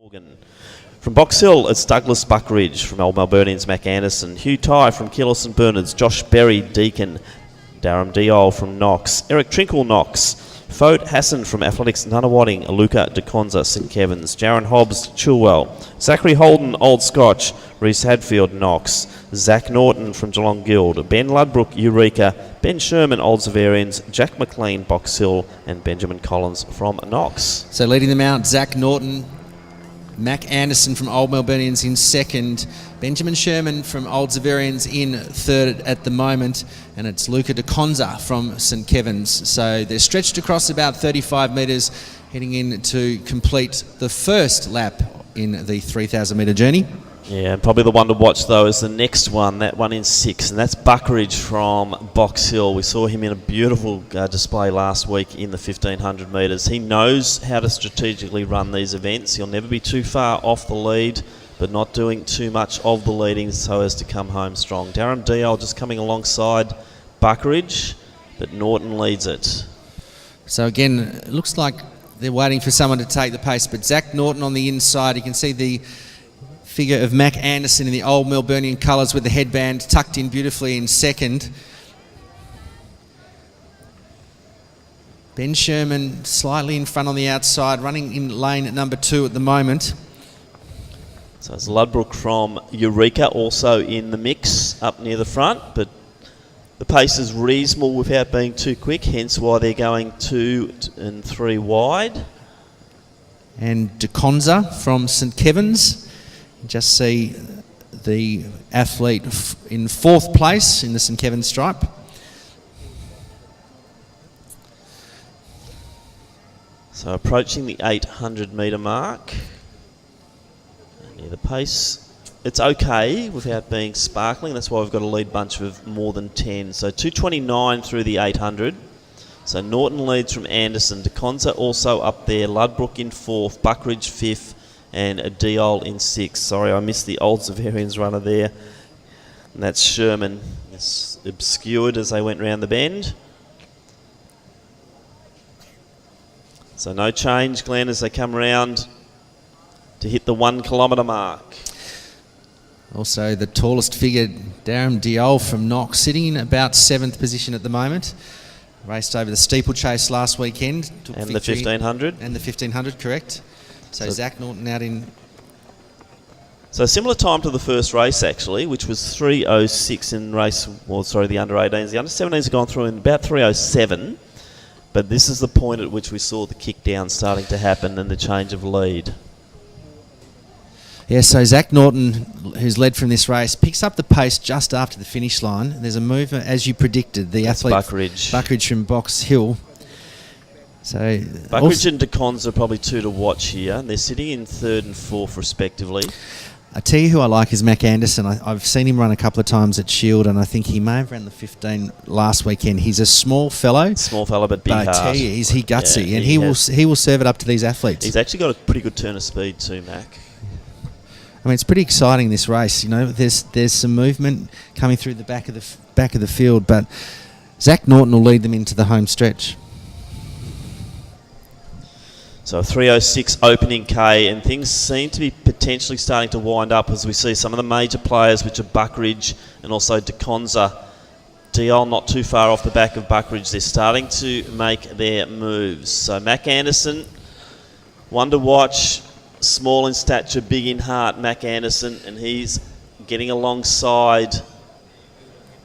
Morgan. From Box Hill, it's Douglas Buckridge. From Old Melbournians, Mac Anderson. Hugh Tye from Keeler St Bernard's. Josh Berry, Deakin. Darren Diol from Knox. Eric Trinkle, Knox. Fote Hassan from Athletics, Nunawading. Luca De Conza, St Kevin's. Jaron Hobbs, Chilwell. Zachary Holden, Old Scotch. Reese Hadfield, Knox. Zach Norton from Geelong Guild. Ben Ludbrook, Eureka. Ben Sherman, Old Zavarians. Jack McLean, Box Hill. And Benjamin Collins from Knox. So leading them out, Zach Norton, Mac Anderson from Old Melbournians in second, Benjamin Sherman from Old Zavarians in third at the moment, and it's Luca De Conza from St Kevin's. So they're stretched across about 35 metres, heading in to complete the first lap in the 3,000 metre journey. Yeah, and probably the one to watch though is the next one, that one in 6, and that's Buckridge from Box Hill. We saw him in a beautiful display last week in the 1,500 metres. He knows how to strategically run these events. He'll never be too far off the lead, but not doing too much of the leading so as to come home strong. Darren Diol just coming alongside Buckridge, but Norton leads it. So again, it looks like they're waiting for someone to take the pace, but Zach Norton on the inside, you can see the figure of Mac Anderson in the Old Melbournian colours with the headband tucked in beautifully in second. Ben Sherman slightly in front on the outside, running in lane at number 2 at the moment. So it's Ludbrook from Eureka also in the mix up near the front, but the pace is reasonable without being too quick, hence why they're going 2 and 3 wide. And De Conza from St Kevin's. Just see the athlete in 4th place in the St Kevin's stripe. So approaching the 800 metre mark. And yeah, the pace, it's okay without being sparkling. That's why we've got a lead bunch of more than 10. So 2:29 through the 800. So Norton leads from Anderson. De Conza also up there. Ludbrook in 4th. Buckridge 5th. And a Diol in 6th. Sorry, I missed the Old Zavarians runner there. And that's Sherman. It's obscured as they went round the bend. So no change, Glenn, as they come round to hit the 1 kilometre mark. Also the tallest figure, Darren Diol from Knox, sitting in about 7th position at the moment. Raced over the steeplechase last weekend. And the 1,500. And the 1,500, correct. So Zach Norton out in... So similar time to the first race, actually, which was 3:06 in race... Well, sorry, the under-18s. The under-17s have gone through in about 3:07. But this is the point at which we saw the kick down starting to happen and the change of lead. Yeah, so Zach Norton, who's led from this race, picks up the pace just after the finish line. There's a movement, as you predicted. The athlete Buckridge from Box Hill. So Buckridge and De Conza are probably 2 to watch here. They're sitting in 3rd and 4th respectively. I tell you who I like is Mac Anderson. I've seen him run a couple of times at Shield, and I think he may have ran the 15 last weekend. He's a small fellow. Small fellow, but big heart. I tell you, he gutsy, yeah, and he will serve it up to these athletes. He's actually got a pretty good turn of speed too, Mac. I mean, it's pretty exciting, this race. You know, there's some movement coming through the back of the field, but Zach Norton will lead them into the home stretch. So 3:06 opening K, and things seem to be potentially starting to wind up as we see some of the major players, which are Buckridge and also De Conza. Diol not too far off the back of Buckridge. They're starting to make their moves. So Mac Anderson, one to watch, small in stature, big in heart, Mac Anderson, and he's getting alongside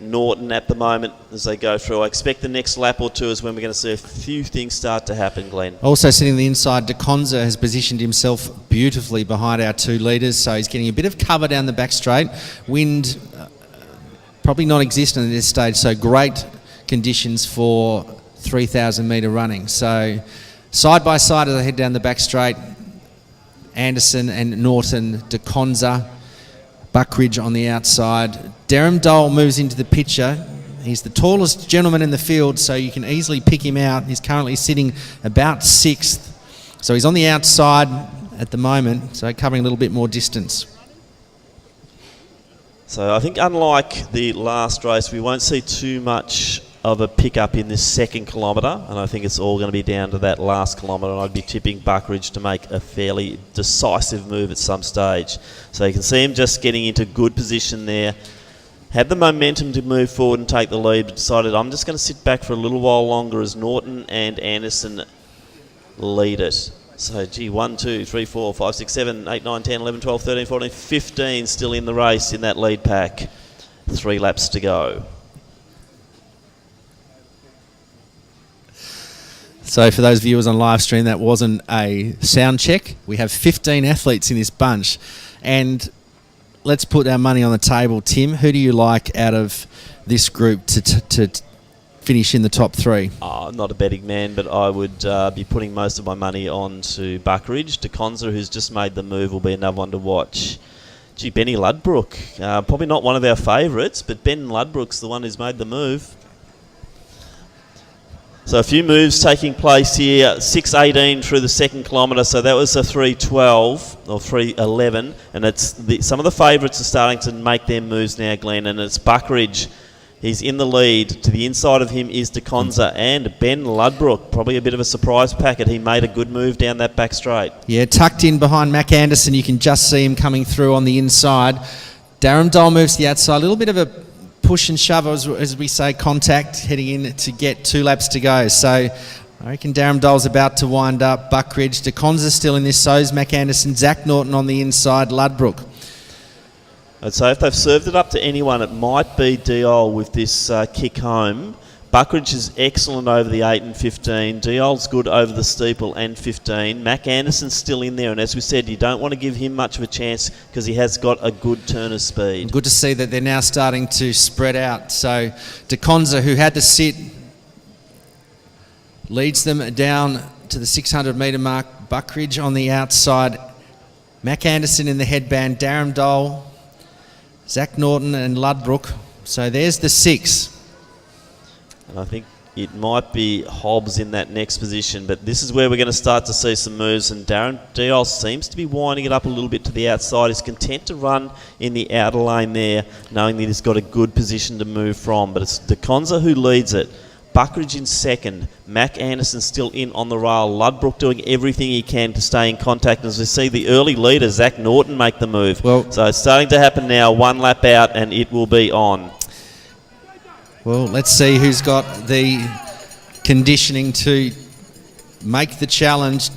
Norton at the moment as they go through. I expect the next lap or 2 is when we're going to see a few things start to happen, Glenn. Also sitting on the inside, De Conza has positioned himself beautifully behind our 2 leaders, so he's getting a bit of cover down the back straight. Wind probably non-existent at this stage, so great conditions for 3,000 metre running. So side by side as they head down the back straight, Anderson and Norton, De Conza, Buckridge on the outside. Darren Diol moves into the picture. He's the tallest gentleman in the field, so you can easily pick him out. He's currently sitting about 6th. So he's on the outside at the moment, so covering a little bit more distance. So I think unlike the last race, we won't see too much of a pickup in this second kilometre, and I think it's all going to be down to that last kilometre, and I'd be tipping Buckridge to make a fairly decisive move at some stage. So you can see him just getting into good position there. Had the momentum to move forward and take the lead, but decided I'm just going to sit back for a little while longer as Norton and Anderson lead it. So, 1, 2, 3, 4, 5, 6, 7, 8, 9, 10, 11, 12, 13, 14, 15 still in the race in that lead pack. 3 laps to go. So for those viewers on live stream, that wasn't a sound check. We have 15 athletes in this bunch. And let's put our money on the table. Tim, who do you like out of this group to finish in the top 3? I'm not a betting man, but I would be putting most of my money on to Buckridge. DeConza, who's just made the move, will be another one to watch. Gee, Benny Ludbrook, probably not one of our favourites, but Ben Ludbrook's the one who's made the move. So a few moves taking place here. 6:18 through the second kilometre, so that was a 3:12 or 3:11, and some of the favourites are starting to make their moves now, Glenn, and it's Buckridge. He's in the lead. To the inside of him is DeConza and Ben Ludbrook. Probably a bit of a surprise packet. He made a good move down that back straight. Yeah, tucked in behind Mac Anderson. You can just see him coming through on the inside. Darren Dole moves to the outside. A little bit of a push and shove, as we say, contact heading in to get 2 laps to go. So I reckon Darren Dole's about to wind up. Buckridge, DeConza's still in this. So's Mac Anderson. Zach Norton on the inside. Ludbrook. I'd say if they've served it up to anyone, it might be Diol with this kick home. Buckridge is excellent over the 8 and 15. Diol's good over the steeple and 15. Mac Anderson's still in there, and as we said, you don't want to give him much of a chance because he has got a good turn of speed. Good to see that they're now starting to spread out. So DeConza, who had to sit, leads them down to the 600 metre mark. Buckridge on the outside. Mac Anderson in the headband. Darren Dole, Zach Norton and Ludbrook. So there's the 6. And I think it might be Hobbs in that next position, but this is where we're going to start to see some moves, and Darren Diol seems to be winding it up a little bit to the outside. He's content to run in the outer lane there, knowing that he's got a good position to move from, but it's DeConza who leads it. Buckridge in second. Mac Anderson still in on the rail. Ludbrook doing everything he can to stay in contact. And as we see the early leader, Zach Norton, make the move. Well, so it's starting to happen now. 1 lap out and it will be on. Well, let's see who's got the conditioning to make the challenge.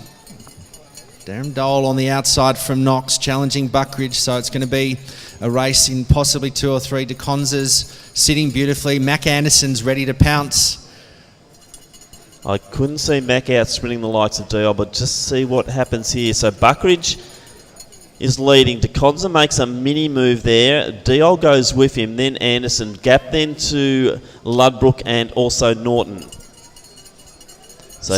Darren Dole on the outside from Knox, challenging Buckridge, so it's going to be a race in possibly 2 or 3. DeConza's sitting beautifully. Mac Anderson's ready to pounce. I couldn't see Mac out sprinting the likes of Diol, but just see what happens here. So Buckridge is leading. DeConza makes a mini move there. Diol goes with him, then Anderson. Gap then to Ludbrook and also Norton. So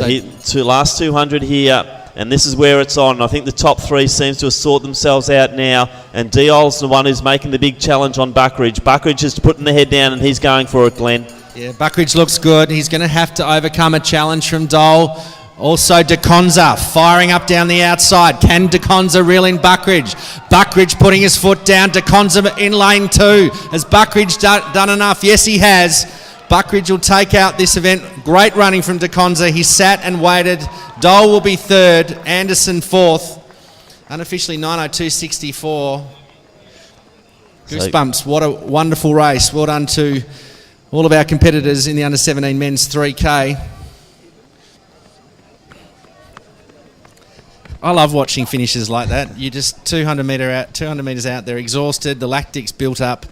last 200 here. And this is where it's on. I think the top 3 seems to have sorted themselves out now. And Diol's the one who's making the big challenge on Buckridge. Buckridge is putting the head down and he's going for it, Glenn. Yeah, Buckridge looks good. He's going to have to overcome a challenge from Dole. Also DeConza firing up down the outside. Can DeConza reel in Buckridge? Buckridge putting his foot down. DeConza in lane 2. Has Buckridge done enough? Yes, he has. Buckridge will take out this event. Great running from DeConza. He sat and waited. Dole will be 3rd. Anderson 4th. Unofficially 9:02.64. Goosebumps. What a wonderful race. Well done to all of our competitors in the under-17 men's 3K. I love watching finishes like that. You just 200 metres out, they're exhausted, the lactic's built up.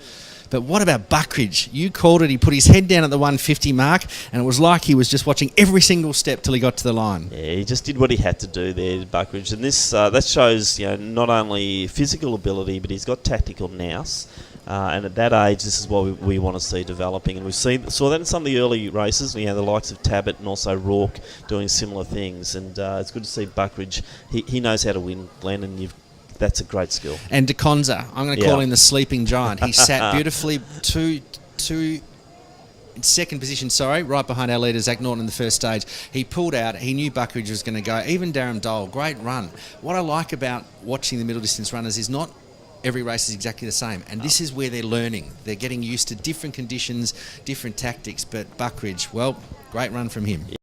But what about Buckridge? You called it. He put his head down at the 150 mark, and it was like he was just watching every single step till he got to the line. Yeah, he just did what he had to do there, Buckridge. And this that shows, not only physical ability, but he's got tactical nous. And at that age, this is what we want to see developing. And we saw that in some of the early races. We had the likes of Tabbott and also Rourke doing similar things. And it's good to see Buckridge. He knows how to win, Glenn, and that's a great skill. And DeConza, I'm going to call him the sleeping giant. He sat beautifully in second position, right behind our leader, Zach Norton, in the first stage. He pulled out. He knew Buckridge was going to go. Even Darren Dole, great run. What I like about watching the middle distance runners is not every race is exactly the same. And this is where they're learning. They're getting used to different conditions, different tactics. But Buckridge, well, great run from him.